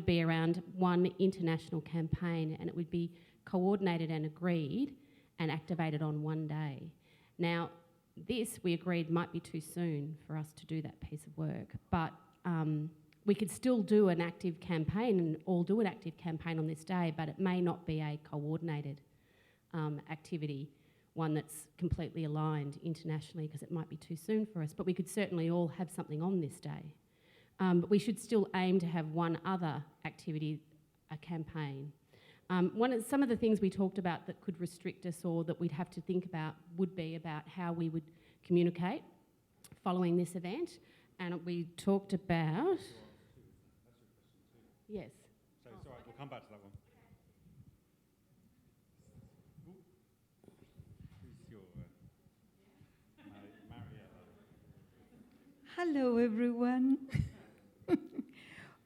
would be around one international campaign, and it would be coordinated and agreed and activated on one day. Now, this, we agreed, might be too soon for us to do that piece of work, but we could still do an active campaign and all do an active campaign on this day, but it may not be a coordinated activity, one that's completely aligned internationally, because it might be too soon for us, but we could certainly all have something on this day. But we should still aim to have one other activity, a campaign. Some of the things we talked about that could restrict us or that we'd have to think about would be about how we would communicate following this event. And we talked about... Yes. So it's all right, we'll come back to that one. Who's your Mariella? Hello, everyone.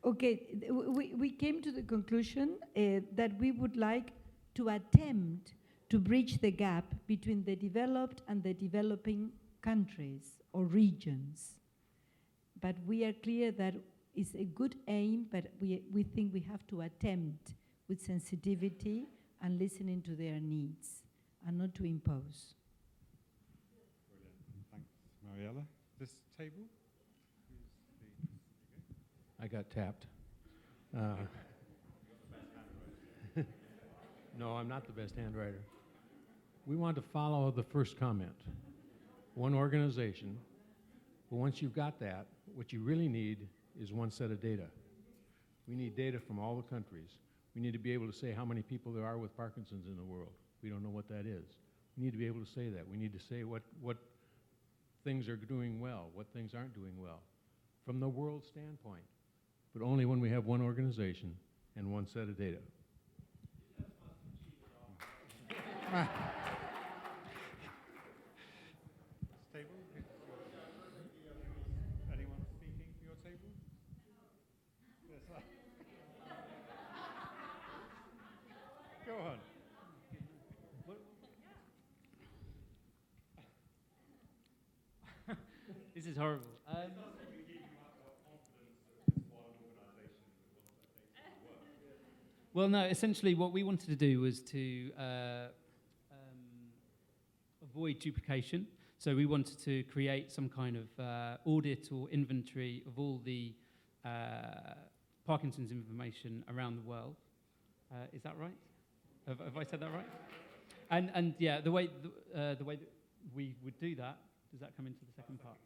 Okay, we came to the conclusion that we would like to attempt to bridge the gap between the developed and the developing countries or regions. But we are clear that it's a good aim, but we think we have to attempt with sensitivity and listening to their needs and not to impose. Brilliant. Thanks, Mariella. This table? I got tapped. No, I'm not the best handwriter. We want to follow the first comment. One organization, but once you've got that, what you really need is one set of data. We need data from all the countries. We need to be able to say how many people there are with Parkinson's in the world. We don't know what that is. We need to be able to say that. We need to say what things are doing well, what things aren't doing well, from the world standpoint, but only when we have one organization and one set of data. Table? Anyone speaking for your table? Yes. Go on. This is horrible. Well, no, essentially what we wanted to do was to avoid duplication. So we wanted to create some kind of audit or inventory of all the Parkinson's information around the world. Is that right? Have I said that right? And yeah, the way that we would do that, does that come into the second part?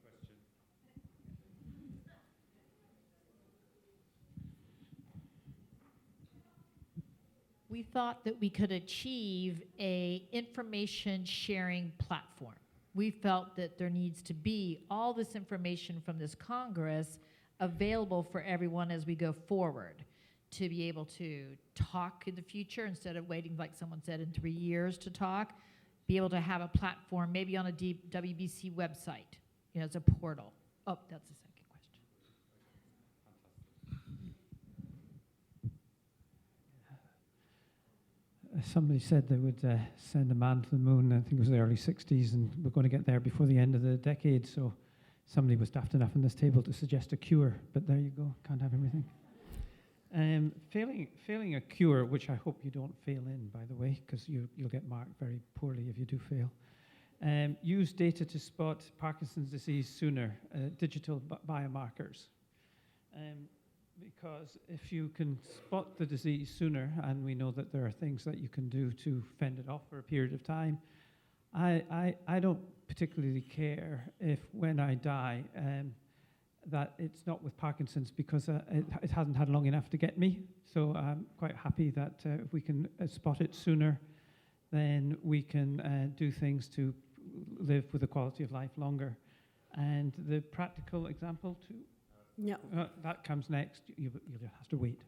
We thought that we could achieve a information sharing platform. We felt that there needs to be all this information from this Congress available for everyone as we go forward, to be able to talk in the future instead of waiting, like someone said, in 3 years to talk, be able to have a platform, maybe on a WBC website, as a portal. Oh, that's the second question. Somebody said they would send a man to the moon, I think it was the early 60s, and we're going to get there before the end of the decade, so somebody was daft enough on this table to suggest a cure, but there you go, can't have everything. Failing a cure, which I hope you don't fail in, by the way, because you'll get marked very poorly if you do fail. Use data to spot Parkinson's disease sooner, digital biomarkers. Because if you can spot the disease sooner, and we know that there are things that you can do to fend it off for a period of time, I don't particularly care if when I die that it's not with Parkinson's, because it hasn't had long enough to get me. So I'm quite happy that if we can spot it sooner, then we can do things to live with a quality of life longer. And the practical example too. Yeah. That comes next. You'll have to wait.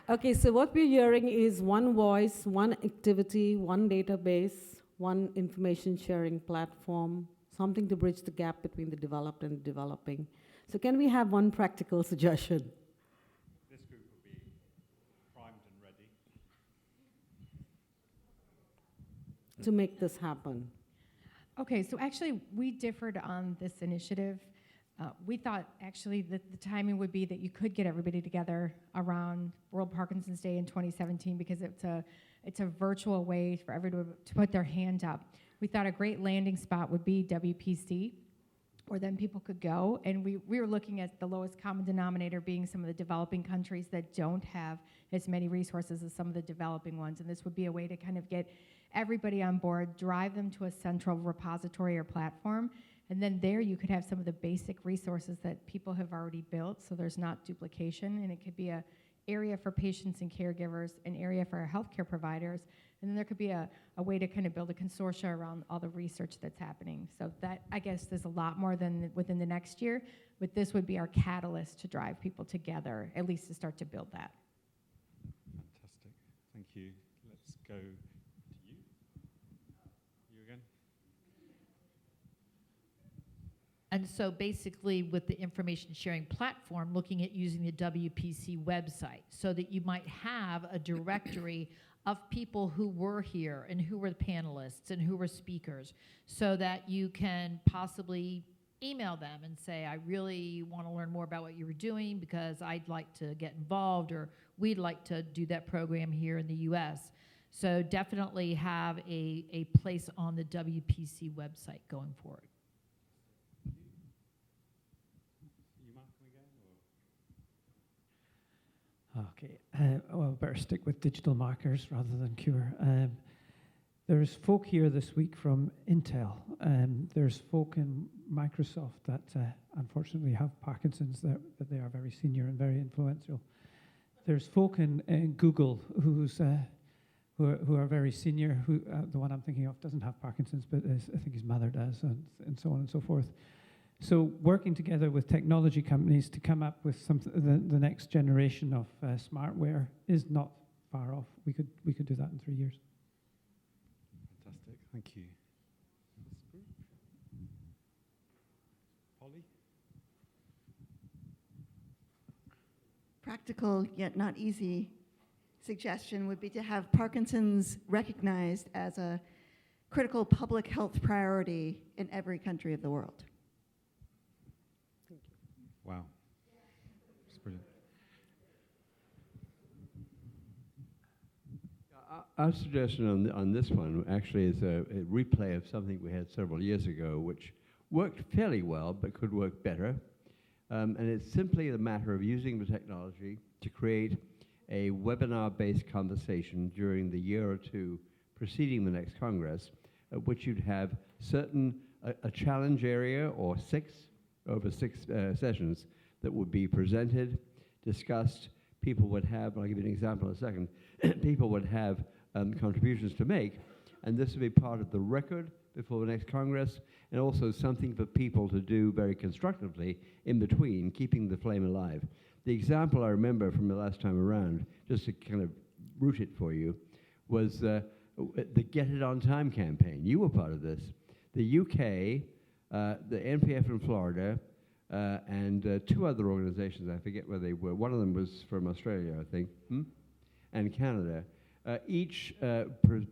Okay, so what we're hearing is one voice, one activity, one database, one information sharing platform, something to bridge the gap between the developed and the developing. So can we have one practical suggestion? This group will be primed and ready. To make this happen? Okay, so actually we differed on this initiative. We thought actually that the timing would be that you could get everybody together around World Parkinson's Day in 2017 because it's a virtual way for everyone to put their hand up. We thought a great landing spot would be WPC, where then people could go. And we were looking at the lowest common denominator being some of the developing countries that don't have as many resources as some of the developing ones. And this would be a way to kind of get everybody on board, drive them to a central repository or platform. And then there you could have some of the basic resources that people have already built, so there's not duplication. And it could be an area for patients and caregivers, an area for our healthcare providers, and then there could be a way to kind of build a consortia around all the research that's happening. So that, I guess, there's a lot more than within the next year, but this would be our catalyst to drive people together, at least to start to build that. Fantastic. Thank you. Let's go to you. You again. And so basically with the information sharing platform, looking at using the WPC website so that you might have a directory of people who were here and who were the panelists and who were speakers, so that you can possibly email them and say, I really want to learn more about what you were doing because I'd like to get involved, or we'd like to do that program here in the US. So definitely have a place on the WPC website going forward. Okay, well, better stick with digital markers rather than cure. There's folk here this week from Intel. There's folk in Microsoft that unfortunately have Parkinson's, that they are very senior and very influential. There's folk in Google who are very senior. The one I'm thinking of doesn't have Parkinson's, but I think his mother does, and so on and so forth. So working together with technology companies to come up with the next generation of smartware is not far off. We could do that in 3 years. Fantastic. Thank you. Polly? Practical yet not easy suggestion would be to have Parkinson's recognized as a critical public health priority in every country of the world. Wow. That's brilliant. Our suggestion on this one actually is a replay of something we had several years ago, which worked fairly well but could work better. And it's simply a matter of using the technology to create a webinar-based conversation during the year or two preceding the next Congress, at which you'd have a challenge area or over six sessions that would be presented, discussed. People would have, I'll give you an example in a second, people would have contributions to make, and this would be part of the record before the next Congress, and also something for people to do very constructively in between, keeping the flame alive. The example I remember from the last time around, just to kind of root it for you, was the Get It On Time campaign. You were part of this. The UK, the NPF in Florida, and two other organizations, I forget where they were. One of them was from Australia, I think, and Canada. Each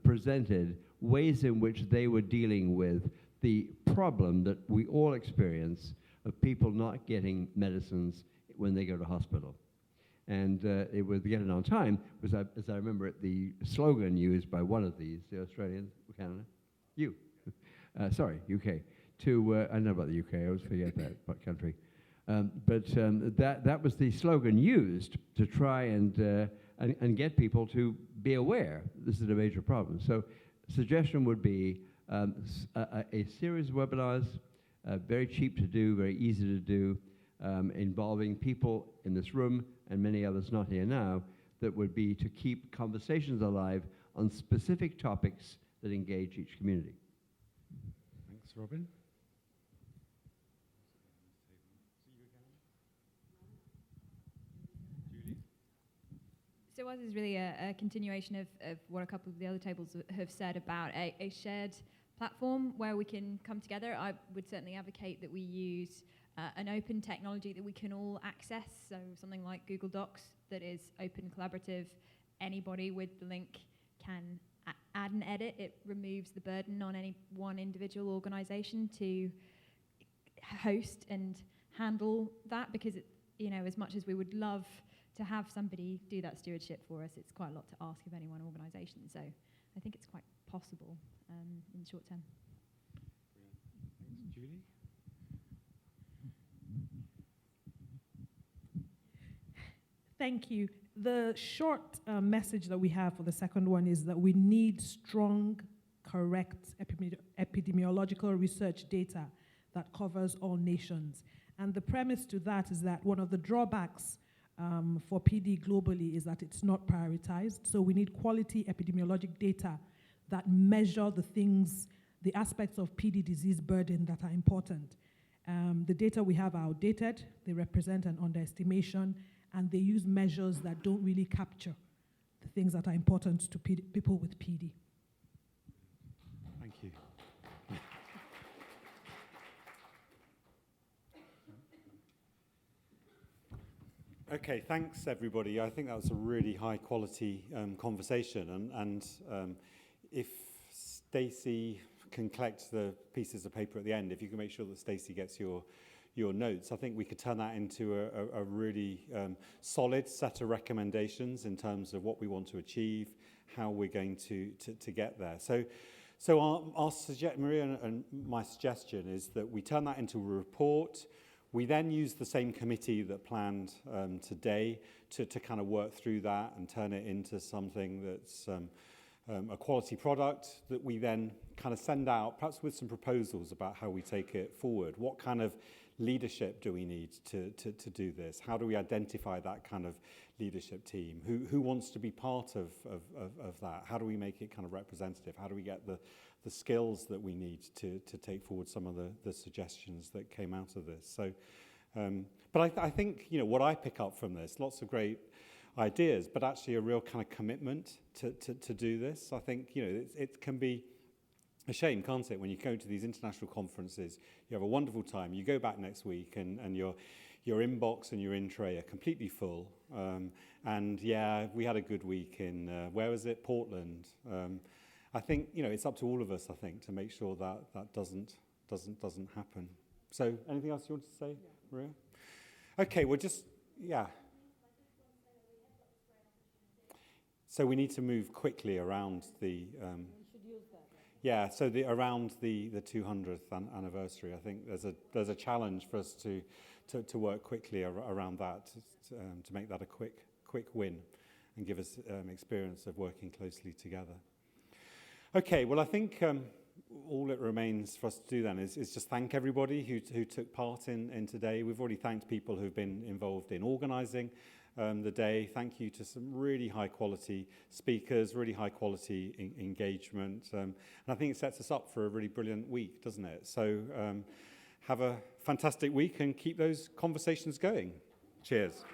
presented ways in which they were dealing with the problem that we all experience of people not getting medicines when they go to hospital. And it was Get It On Time, was, as I remember it, the slogan used by one of these, the Australians, Canada, UK. I know about the UK, I always forget that country. But that was the slogan used to try and get people to be aware this is a major problem. So suggestion would be a series of webinars, very cheap to do, very easy to do, involving people in this room and many others not here now, that would be to keep conversations alive on specific topics that engage each community. Thanks, Robin. So ours is really a continuation of what a couple of the other tables have said about a shared platform where we can come together. I would certainly advocate that we use an open technology that we can all access, so something like Google Docs that is open, collaborative. Anybody with the link can add and edit. It removes the burden on any one individual organization to host and handle that, because as much as we would love to have somebody do that stewardship for us, it's quite a lot to ask of any one organisation. So I think it's quite possible in the short term. Thanks, Julie. Thank you. The short message that we have for the second one is that we need strong, correct epidemiological research data that covers all nations. And the premise to that is that one of the drawbacks for PD globally is that it's not prioritized. So we need quality epidemiologic data that measure the aspects of PD disease burden that are important. The data we have are outdated, they represent an underestimation, and they use measures that don't really capture the things that are important to people with PD. Thank you. Okay, thanks everybody. I think that was a really high quality conversation, and if Stacey can collect the pieces of paper at the end, if you can make sure that Stacey gets your notes, I think we could turn that into a really solid set of recommendations in terms of what we want to achieve, how we're going to get there. So Maria and my suggestion is that we turn that into a report. We then use the same committee that planned today to kind of work through that and turn it into something that's a quality product that we then kind of send out, perhaps with some proposals about how we take it forward. What kind of leadership do we need to do this? How do we identify that kind of leadership team? Who wants to be part of that? How do we make it kind of representative? How do we get the skills that we need to take forward some of the suggestions that came out of this? So, but I think, what I pick up from this, lots of great ideas, but actually a real kind of commitment to do this. I think, it can be a shame, can't it, when you go to these international conferences, you have a wonderful time, you go back next week and your inbox and your in tray are completely full. And yeah, we had a good week in, where was it? Portland. I think, it's up to all of us, I think, to make sure that that doesn't happen. So anything else you want to say, Maria? Okay, well so we need to move quickly around the... Yeah, so around the 200th anniversary, I think there's a challenge for us to work quickly around that, to make that a quick win and give us experience of working closely together. Okay, well I think all it remains for us to do then is just thank everybody who took part in today. We've already thanked people who've been involved in organising the day. Thank you to some really high quality speakers, really high quality engagement. And I think it sets us up for a really brilliant week, doesn't it? So have a fantastic week and keep those conversations going. Cheers.